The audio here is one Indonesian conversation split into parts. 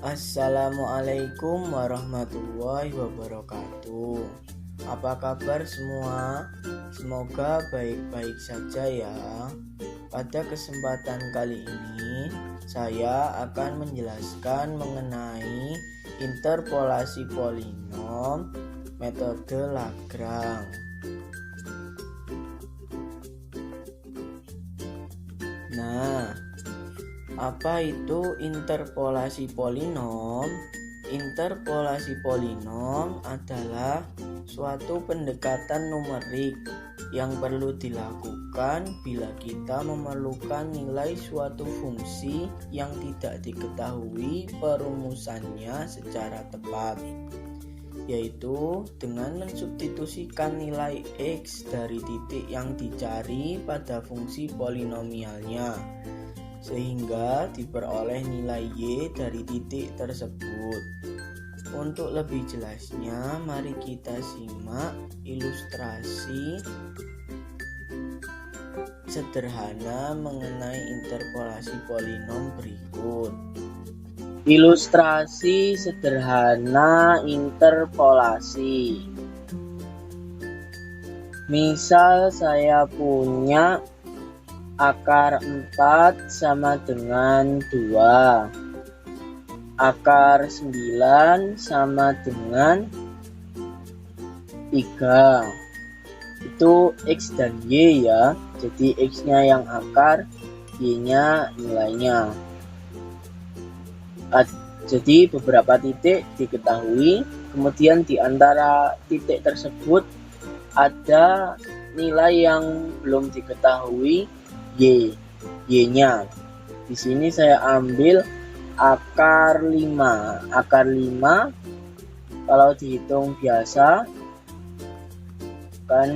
Assalamualaikum warahmatullahi wabarakatuh. Apa kabar semua? Semoga baik-baik saja ya. Pada kesempatan kali ini, saya akan menjelaskan mengenai interpolasi polinom metode Lagrange. Nah, apa itu interpolasi polinom? Interpolasi polinom adalah suatu pendekatan numerik yang perlu dilakukan bila kita memerlukan nilai suatu fungsi yang tidak diketahui perumusannya secara tepat, yaitu dengan mensubstitusikan nilai X dari titik yang dicari pada fungsi polinomialnya, sehingga diperoleh nilai Y dari titik tersebut. Untuk lebih jelasnya, mari kita simak ilustrasi sederhana mengenai interpolasi polinom berikut. Ilustrasi sederhana interpolasi. Misal saya punya akar 4 sama dengan 2, akar 9 sama dengan 3. Itu X dan Y ya, jadi X nya yang akar, Y nya nilainya. Jadi beberapa titik diketahui, kemudian di antara titik tersebut ada nilai yang belum diketahui, Y-nya. Di sini saya ambil akar 5. Akar 5 kalau dihitung biasa kan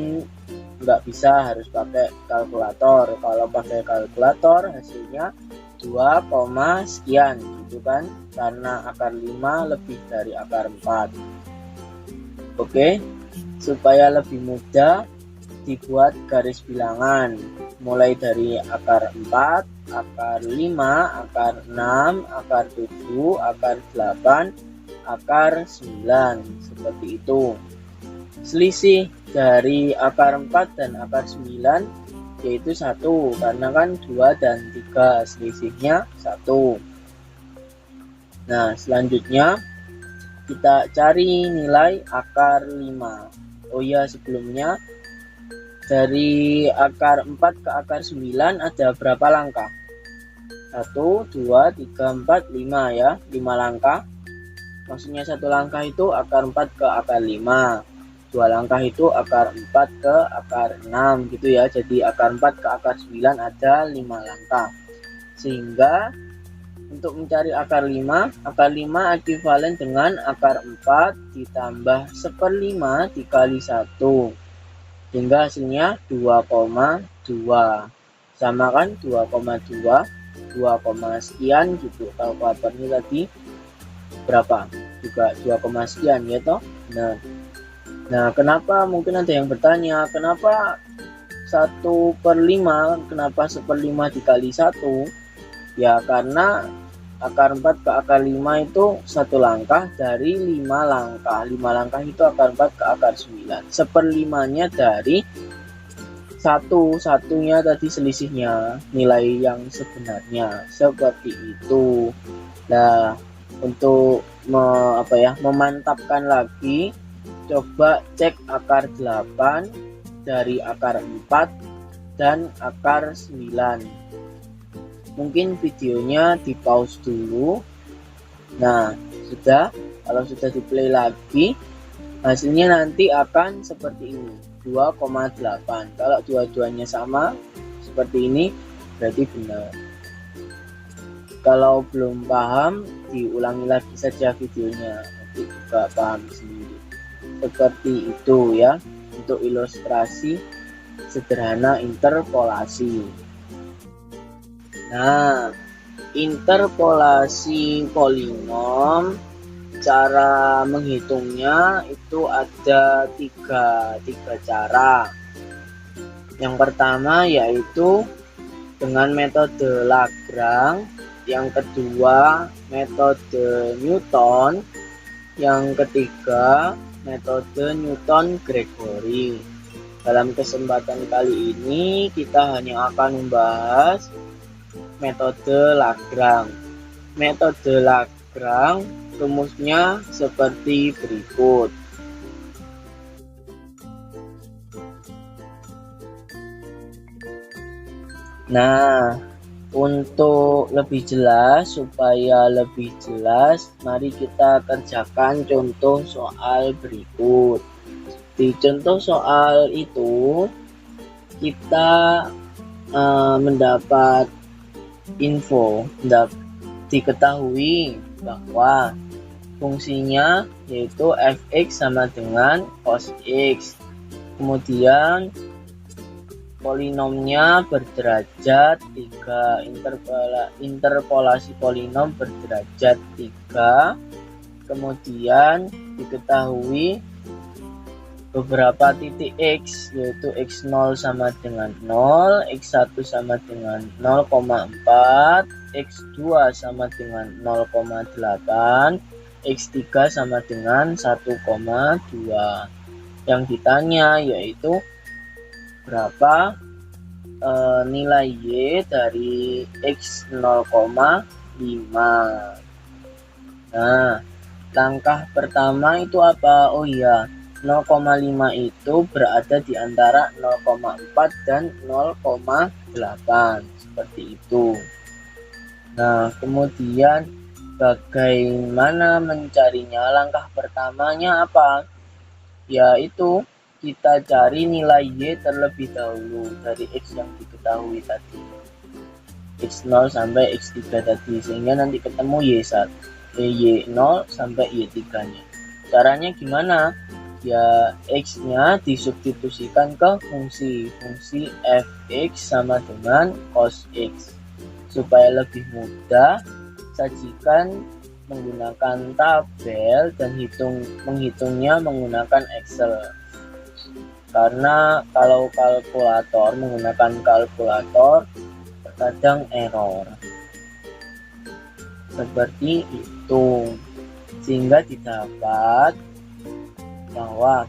nggak bisa, harus pakai kalkulator. Kalau pakai kalkulator hasilnya 2, sekian gitu kan, karena akar 5 lebih dari akar 4. Oke, supaya lebih mudah dibuat garis bilangan mulai dari akar 4, akar 5, akar 6, akar 7, akar 8, akar 9, seperti itu. Selisih dari akar 4 dan akar 9 yaitu 1, karena kan 2 dan 3 selisihnya 1. Nah, selanjutnya kita cari nilai akar 5. Oh ya, sebelumnya dari akar 4 ke akar 9 ada berapa langkah? 1, 2, 3, 4, 5 ya, 5 langkah. Maksudnya 1 langkah itu akar 4 ke akar 5, 2 langkah itu akar 4 ke akar 6 gitu ya. Jadi akar 4 ke akar 9 ada 5 langkah. Sehingga untuk mencari akar 5 ekuivalen dengan akar 4 ditambah 1/5 dikali 1. Hingga hasilnya 2,2. Sama kan 2,2, 2, sekian gitu. Kalkulatornya tadi berapa? Juga 2, sekian ya toh. Nah, kenapa, mungkin ada yang bertanya, kenapa 1/5? Kenapa 1/5 dikali 1? Ya karena akar 4 ke akar 5 itu 1 langkah dari 5 langkah. 5 langkah itu akar 4 ke akar 9. 1/5-nya dari 1-nya tadi selisihnya, nilai yang sebenarnya. Seperti itu. Nah, untuk memantapkan lagi, coba cek akar 8 dari akar 4 dan akar 9. Mungkin videonya di pause dulu. Nah, kalau sudah di play lagi, hasilnya nanti akan seperti ini, 2,8. Kalau dua-duanya sama seperti ini, berarti benar. Kalau belum paham, diulangi lagi saja videonya, nanti juga paham sendiri. Seperti itu ya, untuk ilustrasi sederhana interpolasi. Nah, interpolasi polinom, cara menghitungnya itu ada tiga cara. Yang pertama yaitu dengan metode Lagrange, yang kedua metode Newton. Yang ketiga, metode Newton-Gregory. Dalam kesempatan kali ini kita hanya akan membahas metode Lagrange. Metode Lagrange rumusnya seperti berikut. Nah, untuk lebih jelas, supaya lebih jelas, mari kita kerjakan contoh soal berikut. Di contoh soal itu, kita mendapat info, diketahui bahwa fungsinya yaitu fx sama dengan cos x. Kemudian polinomnya berderajat 3, interpolasi polinom berderajat 3. Kemudian diketahui beberapa titik x, yaitu x0 sama dengan 0, x1 sama dengan 0,4, x2 sama dengan 0,8, x3 sama dengan 1,2. Yang ditanya yaitu berapa nilai y dari x 0,5. Nah, langkah pertama itu apa? Oh iya, 0,5 itu berada di antara 0,4 dan 0,8, seperti itu. Nah, kemudian bagaimana mencarinya? Langkah pertamanya apa? Yaitu kita cari nilai y terlebih dahulu dari x yang diketahui tadi, x0 sampai x3 tadi, sehingga nanti ketemu y1, y0 sampai y3 nya. Caranya gimana? Ya, x nya disubstitusikan ke fungsi fx sama dengan cos x. Supaya lebih mudah, sajikan menggunakan tabel dan menghitungnya menggunakan Excel. Karena kalau menggunakan kalkulator terkadang error. Seperti itu. Sehingga didapat bahwa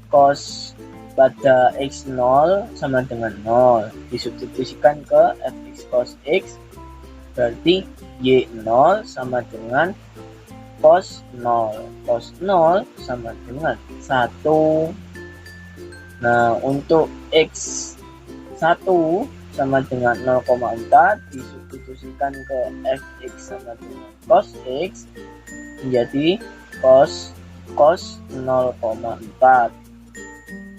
cos pada x0 sama dengan 0 disubstitusikan ke fx cos x, berarti y0 sama dengan cos 0. Cos 0 sama dengan 1. Nah, untuk x1 sama dengan 0,4 disubstitusikan ke fx sama dengan cos x, menjadi cos 0,4.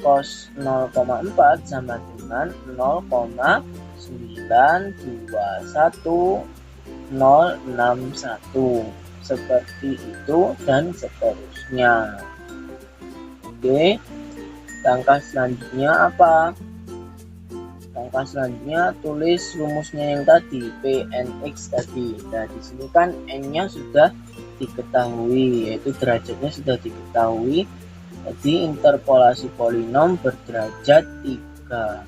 Cos 0,4 sama dengan 0,921061, seperti itu dan seterusnya. Oke, langkah selanjutnya apa? Langkah selanjutnya tulis rumusnya yang tadi, Pnx tadi. Nah, di sini kan n-nya sudah diketahui, yaitu derajatnya sudah diketahui. Jadi interpolasi polinom berderajat 3,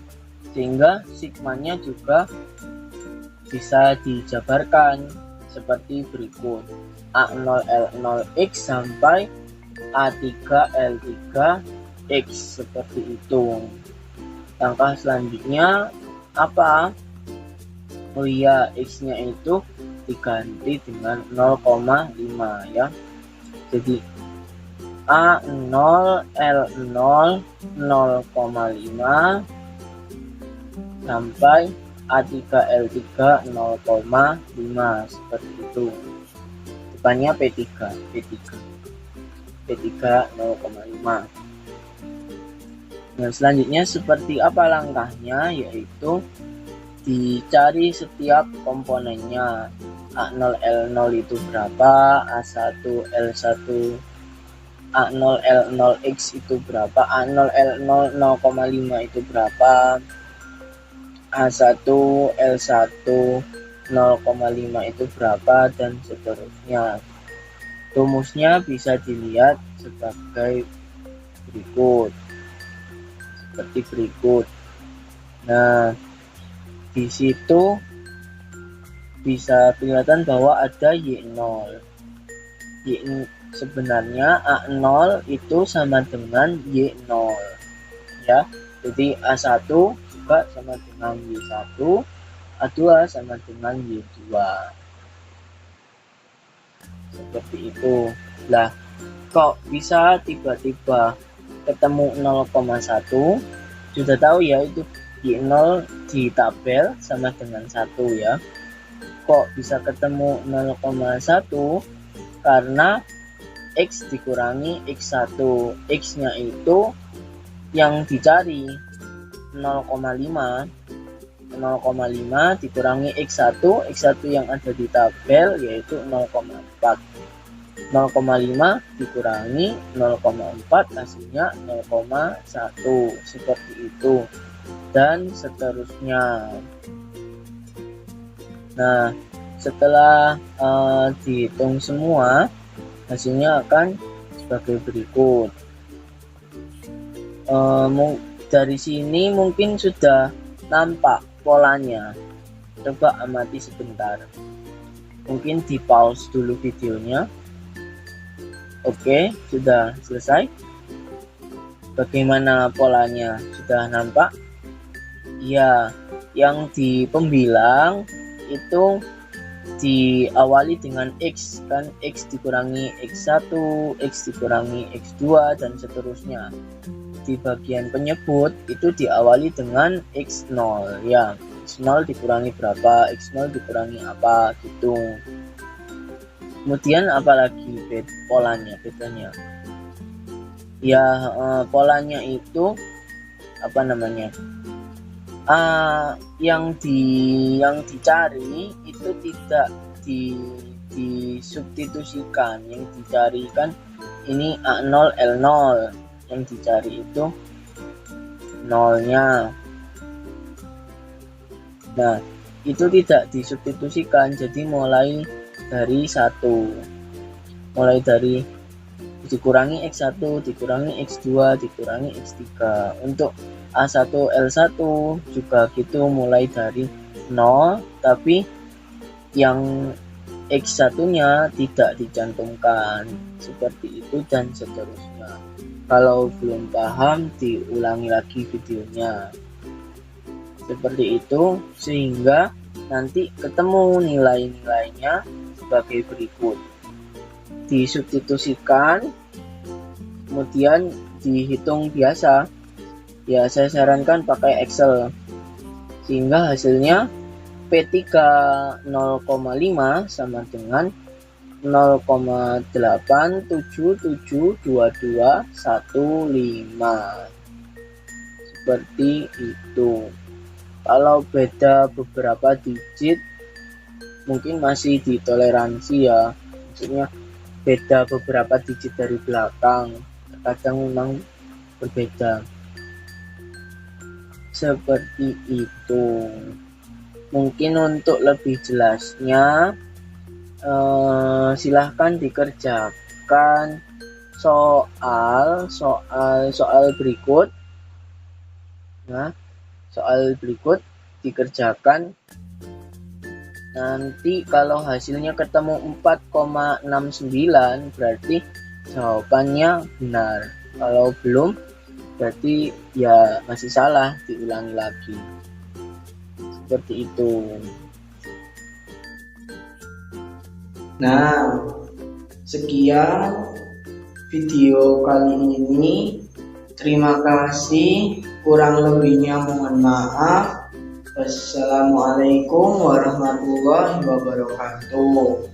sehingga sigmanya juga bisa dijabarkan seperti berikut: A0L0X sampai A3L3X, seperti itu. Langkah selanjutnya apa? Oh iya, X-nya itu diganti dengan 0,5 ya. Jadi A0L0 0,5 sampai A3L3 0,5, seperti itu. Depannya P3 0,5. Nah, selanjutnya seperti apa langkahnya? Yaitu dicari setiap komponennya. A0L0 itu berapa, A1L1, A0L0X itu berapa, A0L0 0,5 itu berapa, A1L1 0,5 itu berapa, dan seterusnya. Rumusnya bisa dilihat sebagai berikut. Seperti berikut. Nah, di situ bisa kelihatan bahwa ada Y0. Sebenarnya A0 itu sama dengan Y0 ya. Jadi A1 juga sama dengan Y1, A2 sama dengan Y2. Seperti itu. Lah, kok bisa tiba-tiba ketemu 0,1? Sudah tahu ya, itu Y0 di tabel sama dengan 1 ya. Kok bisa ketemu 0,1? Karena X dikurangi X1. X-nya itu yang dicari 0,5. 0,5 dikurangi X1. X1 yang ada di tabel yaitu 0,4. 0,5 dikurangi 0,4 hasilnya 0,1. Seperti itu. Dan seterusnya. Nah, setelah dihitung semua, hasilnya akan sebagai berikut. Dari sini mungkin sudah nampak polanya. Coba amati sebentar. Mungkin di pause dulu videonya. Oke, sudah selesai. Bagaimana polanya? Sudah nampak? Ya, yang di pembilang itu diawali dengan X, kan X dikurangi X1, X dikurangi X2 dan seterusnya. Di bagian penyebut itu diawali dengan X0 ya. X0 dikurangi berapa, X0 dikurangi apa gitu. Kemudian apalagi polanya, bedanya ya, polanya itu apa namanya, yang dicari itu tidak disubstitusikan. Yang dicari kan ini A0 L0, yang dicari itu nolnya. Nah, itu tidak disubstitusikan, jadi mulai dari 1, mulai dari dikurangi X1, dikurangi X2, dikurangi X3. Untuk A1 L1 juga gitu, mulai dari 0, tapi yang X1 nya tidak dicantumkan, seperti itu dan seterusnya. Kalau belum paham, diulangi lagi videonya. Seperti itu, sehingga nanti ketemu nilai-nilainya sebagai berikut. Disubstitusikan, kemudian dihitung biasa. Ya, saya sarankan pakai Excel, sehingga hasilnya P3 0,5 sama dengan 0,8772215. Seperti itu. Kalau beda beberapa digit mungkin masih ditoleransi ya, maksudnya beda beberapa digit dari belakang, terkadang memang berbeda. Seperti itu. Mungkin untuk lebih jelasnya silahkan dikerjakan soal berikut. Nah, soal berikut dikerjakan. Nanti kalau hasilnya ketemu 4,69 berarti jawabannya benar. Kalau belum berarti ya masih salah, diulangi lagi. Seperti itu. Nah, sekian video kali ini. Terima kasih. Kurang lebihnya mohon maaf. Wassalamualaikum warahmatullahi wabarakatuh.